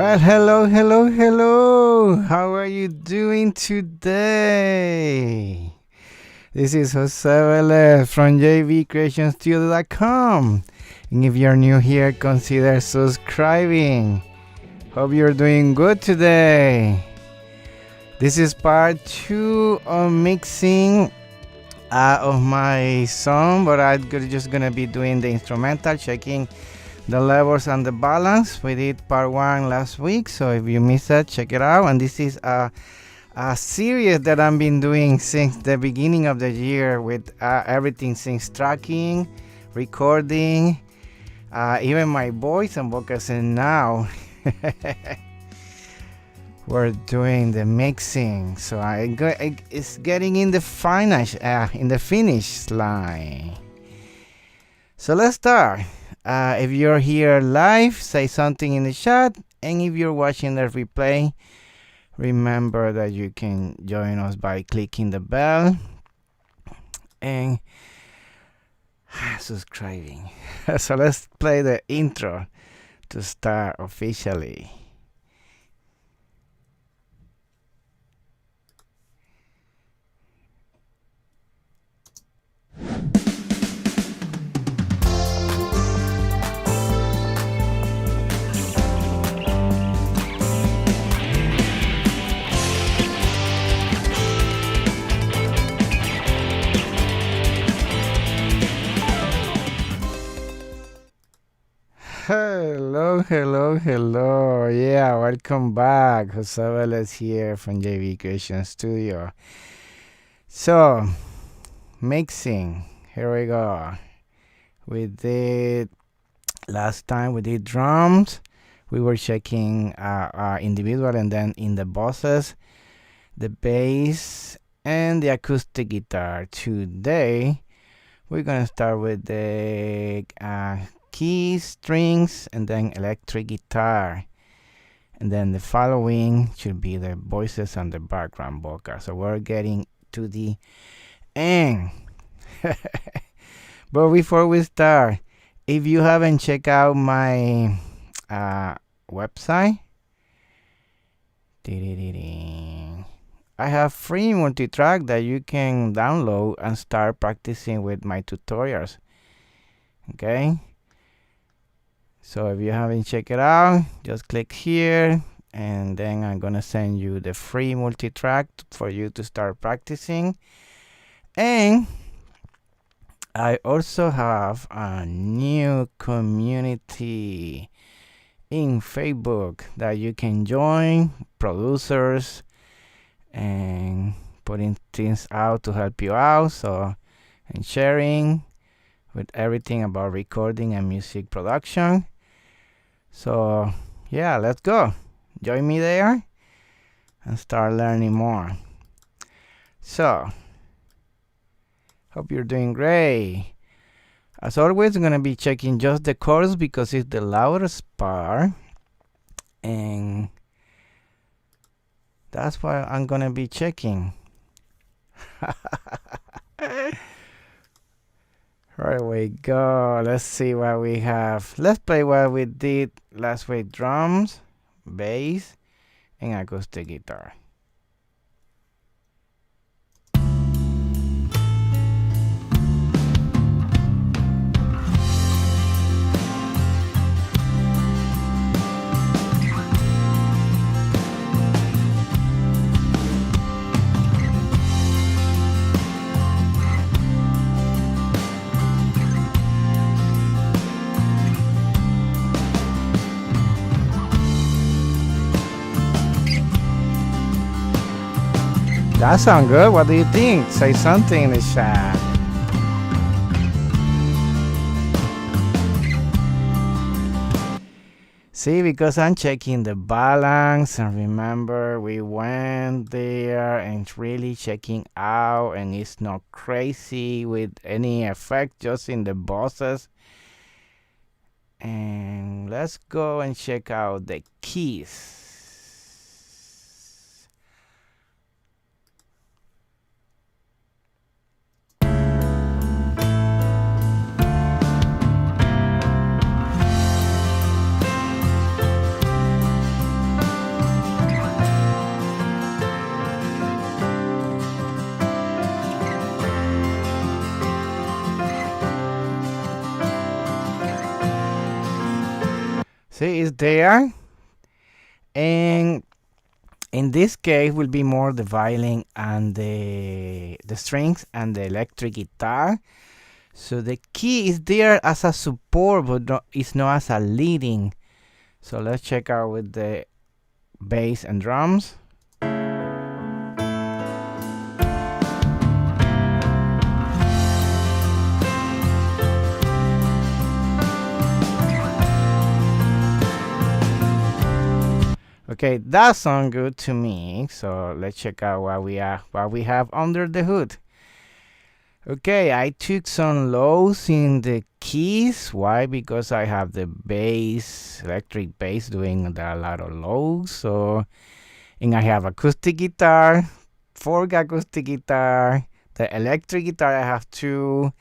Well, hello, hello, hello. How are you doing today? This is Jose Velez from Creazion.com. And if you're new here, consider subscribing. Hope you're doing good today. This is part 2 of mixing of my song, but I'm just gonna be doing the instrumental, checking the levels and the balance. We did part 1 last week, so if you missed that, check it out. And this is a series that I've been doing since the beginning of the year with everything since tracking, recording, even my voice and vocals, and now we're doing the mixing. So it's getting in the finish line. So let's start. If you're here live, say something in the chat, and if you're watching the replay, remember that you can join us by clicking the bell and subscribing. So let's play the intro to start officially. Hello, hello, hello. Yeah, welcome back. Jose Velez here from JV Creation Studio. So, mixing. Here we go. We did last time we did drums. We were checking individual and then in the bosses, the bass and the acoustic guitar. Today we're gonna start with the keys, strings, and then electric guitar, and then the following should be the voices and the background vocal. So we're getting to the end. But before we start, if you haven't checked out my website, I have free multi-track that you can download and start practicing with my tutorials. Okay, so if you haven't checked it out, just click here, and then I'm gonna send you the free multi-track for you to start practicing. And I also have a new community in Facebook that you can join, producers, and putting things out to help you out. So, and sharing with everything about recording and music production. So yeah, let's go. Join me there and start learning more. So, hope you're doing great. As always, I'm gonna be checking just the chorus because it's the loudest part, and that's why I'm gonna be checking. Here we go. Let's see what we have. Let's play what we did last week: drums, bass, and acoustic guitar. That sounds good. What do you think? Say something in the chat. See, because I'm checking the balance, and remember we went there and really checking out, and it's not crazy with any effect, just in the bosses. And let's go and check out the keys. See, it's there. And in this case will be more the violin and the strings and the electric guitar. So the key is there as a support, but it's not as a leading. So let's check out with the bass and drums. Okay, that sounds good to me. So let's check out what we have under the hood. Okay, I took some lows in the keys. Why? Because I have the bass, electric bass doing a lot of lows. So, and I have acoustic guitar, fork acoustic guitar, the electric guitar I have two.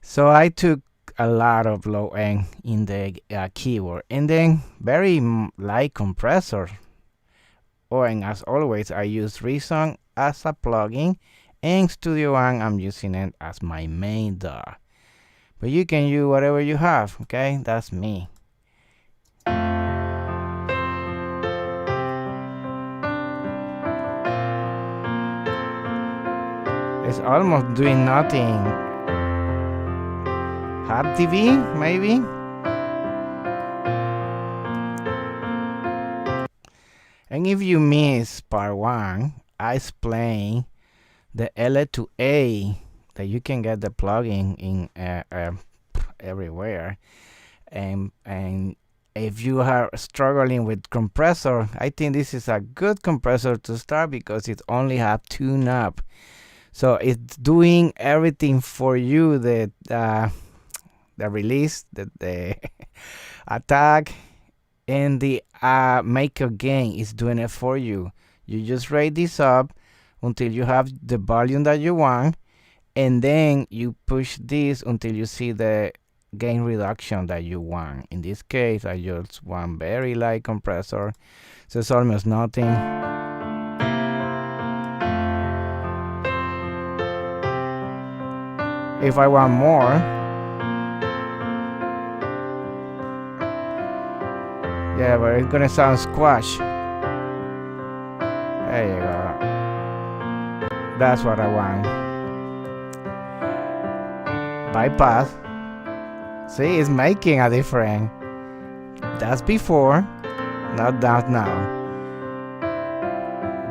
So I took a lot of low end in the keyboard, and then very light compressor. Oh, and as always, I use Reason as a plugin. In Studio One, I'm using it as my main DAW. But you can use whatever you have, okay? That's me. It's almost doing nothing. Hot TV, maybe? And if you miss part 1, I explain the L to A that you can get the plugin in everywhere, and if you are struggling with compressor, I think this is a good compressor to start because it only have 2 knobs, so it's doing everything for you. The release, the attack, and the make a gain is doing it for you. You just raise this up until you have the volume that you want, and then you push this until you see the gain reduction that you want. In this case, I just want very light compressor, so it's almost nothing. If I want more, yeah, but it's gonna sound squash. There you go. That's what I want. Bypass. See, it's making a difference. That's before, not that now.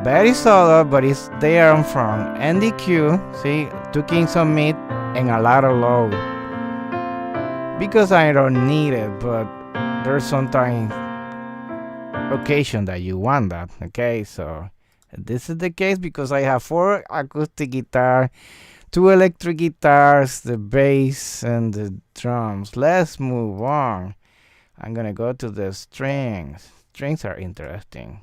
Very subtle, but it's there on front. NDQ, see, taking some mid and a lot of low. Because I don't need it, but there's sometimes occasion that you want that, okay? So this is the case because I have 4 acoustic guitar, 2 electric guitars, the bass and the drums. Let's move on. I'm gonna go to the strings. Strings are interesting.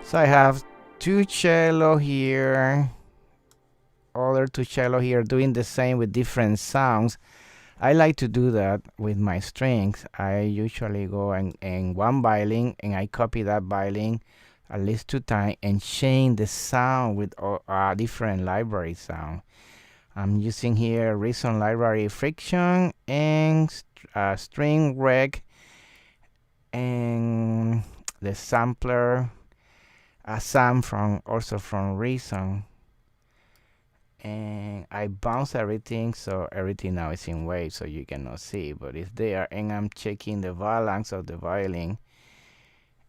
So I have 2 cello here, other 2 cello here, doing the same with different sounds. I like to do that with my strings. I usually go in one violin and I copy that violin at least 2 times and change the sound with a different library sound. I'm using here Reason library Friction and string rec and the sampler, a sam also from Reason, and I bounce everything so everything now is in wave so you cannot see, but it's there, and I'm checking the balance of the violin,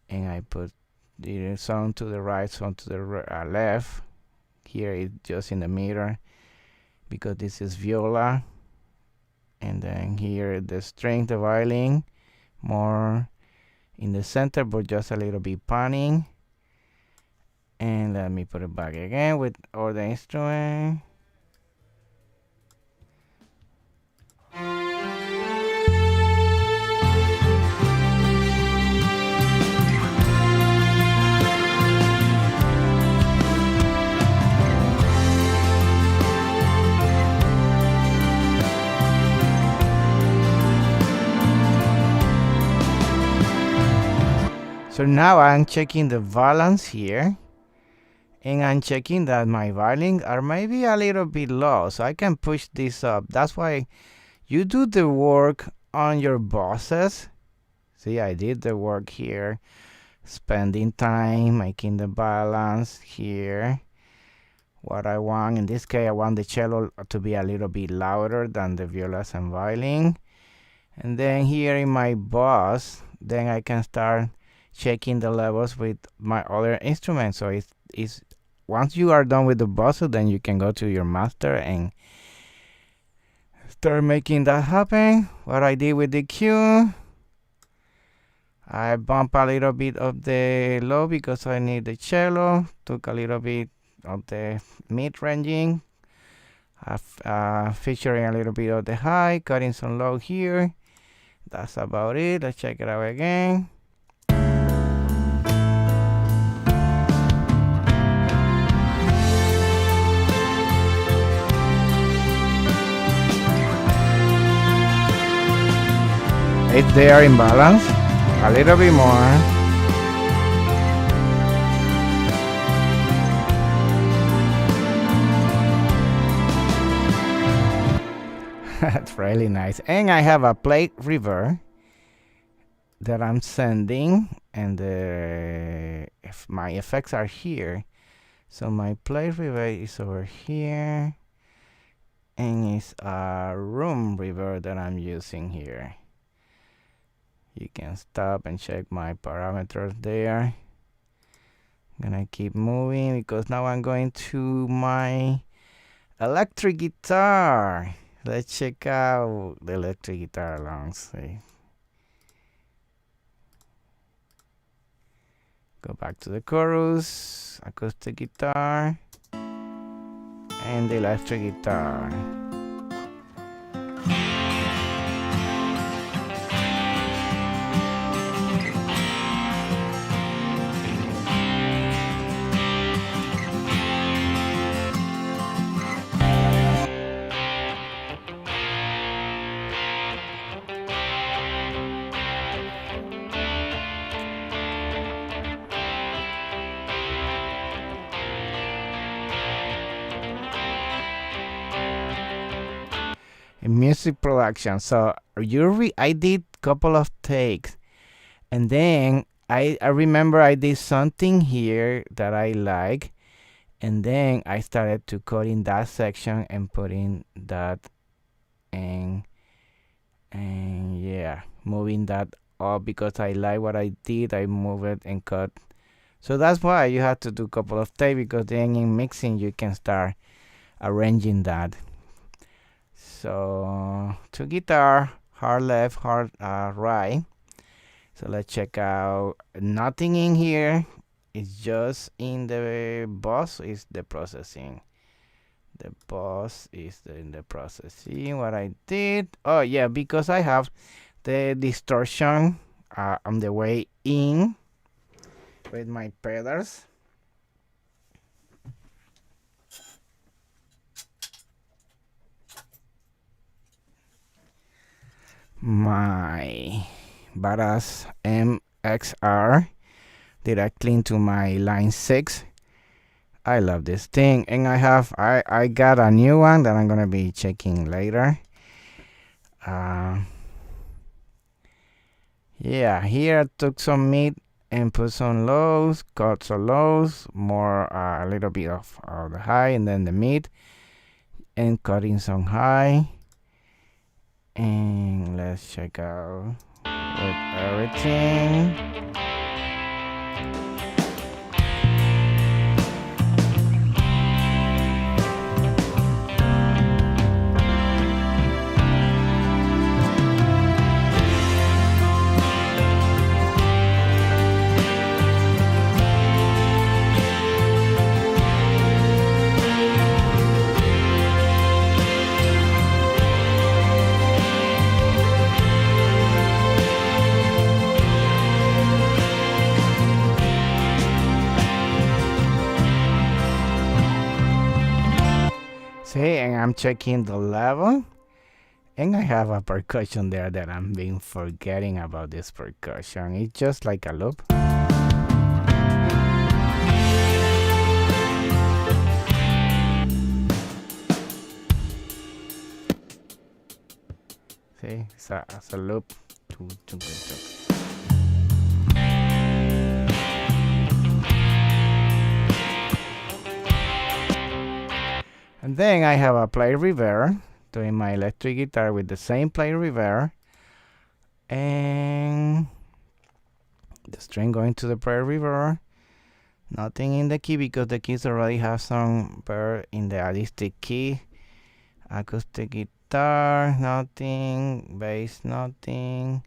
and I put the sound to the right, sound to the left. Here it's just in the middle because this is viola, and then here the string, the violin, more in the center but just a little bit panning. And let me put it back again with all the instrument. So now I'm checking the balance here, and I'm checking that my violins are maybe a little bit low, so I can push this up. That's why you do the work on your bosses. See, I did the work here, spending time making the balance here. What I want in this case, I want the cello to be a little bit louder than the violas and violin. And then here in my boss, then I can start checking the levels with my other instruments. So it's once you are done with the boss, then you can go to your master and start making that happen. What I did with the Q, I bump a little bit of the low because I need the cello. Took a little bit of the mid-ranging, featuring a little bit of the high, cutting some low here. That's about it. Let's check it out again. It's there in balance, a little bit more. That's really nice. And I have a plate reverb that I'm sending, and if my effects are here. So my plate reverb is over here, and it's a room reverb that I'm using here. You can stop and check my parameters there. I'm gonna keep moving because now I'm going to my electric guitar. Let's check out the electric guitar along. See. Go back to the chorus, acoustic guitar, and the electric guitar. Music production. So I did couple of takes, and then I remember I did something here that I like, and then I started to cut in that section and putting that, and yeah, moving that up because I like what I did. I move it and cut. So that's why you have to do a couple of takes, because then in mixing you can start arranging that. So two guitar, hard left, hard right. So let's check out. Nothing in here. It's just in the boss is the processing. The boss is in the processing. What I did. Oh yeah, because I have the distortion on the way in with my pedals. My Badass MXR directly into my line 6. I love this thing, and I got a new one that I'm gonna be checking later. Yeah, here I took some mid and put some lows, cut some lows, more a little bit of the high, and then the mid, and cutting some high. And let's check out with everything. I'm checking the level, and I have a percussion there that I'm been forgetting about. This percussion, it's just like a loop. See, it's a loop. And then I have a play reverb, doing my electric guitar with the same play reverb, and the string going to the play reverb. Nothing in the key because the keys already have some burr in the acoustic key. Acoustic guitar, nothing. Bass, nothing.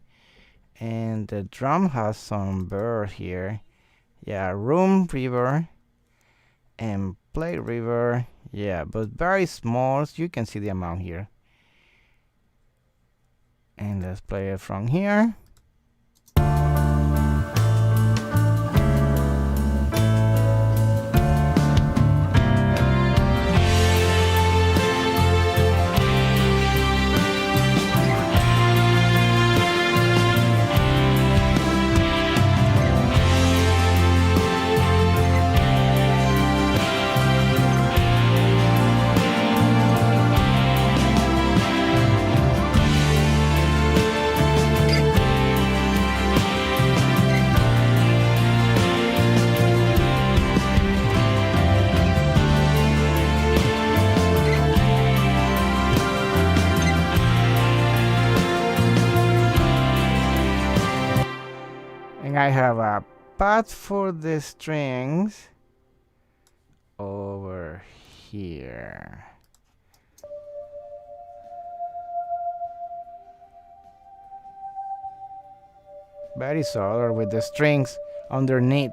And the drum has some burr here. Yeah, room reverb and play reverb. Yeah, but very small. So you can see the amount here. And let's play it from here. I have a pad for the strings over here. Very solid with the strings underneath.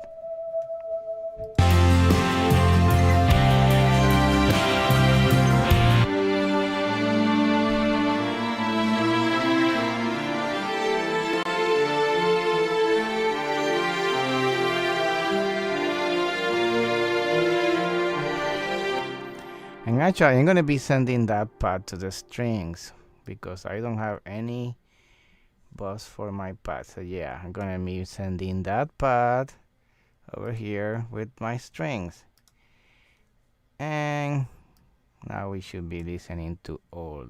And actually, I'm going to be sending that pad to the strings because I don't have any bus for my pad. So yeah, I'm going to be sending that pad over here with my strings. And now we should be listening to all.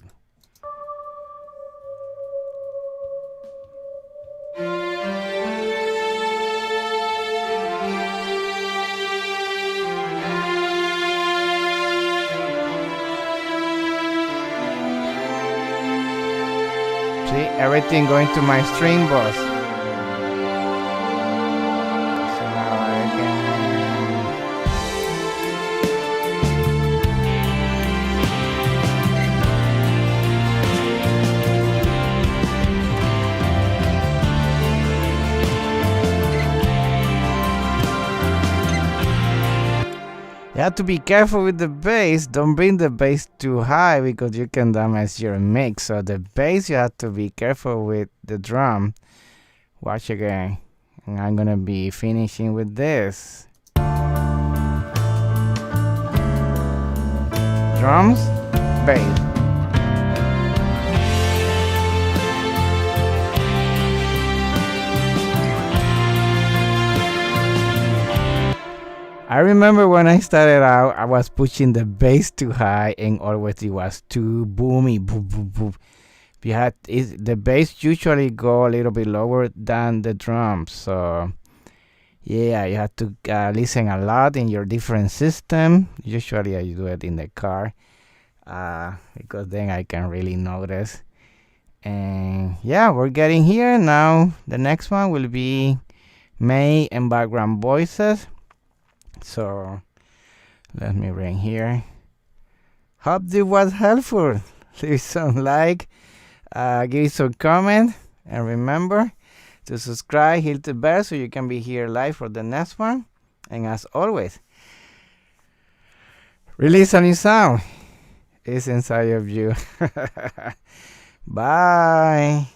See, everything going to my string bus. So now I can. You have to be careful with the bass. Don't bring the bass too high because you can damage your mix. So the bass, you have to be careful with the drum. Watch again. And I'm gonna be finishing with this. Drums, bass. I remember when I started out, I was pushing the bass too high and always it was too boomy. Boom, boom, boom. The bass usually go a little bit lower than the drums. So yeah, you have to listen a lot in your different system. Usually I do it in the car because then I can really notice. And yeah, we're getting here now. The next one will be May and background voices. So let me ring here. Hope this was helpful. Leave some like, give some comment, and remember to subscribe, hit the bell so you can be here live for the next one. And as always, release a new sound. It's inside of you. Bye.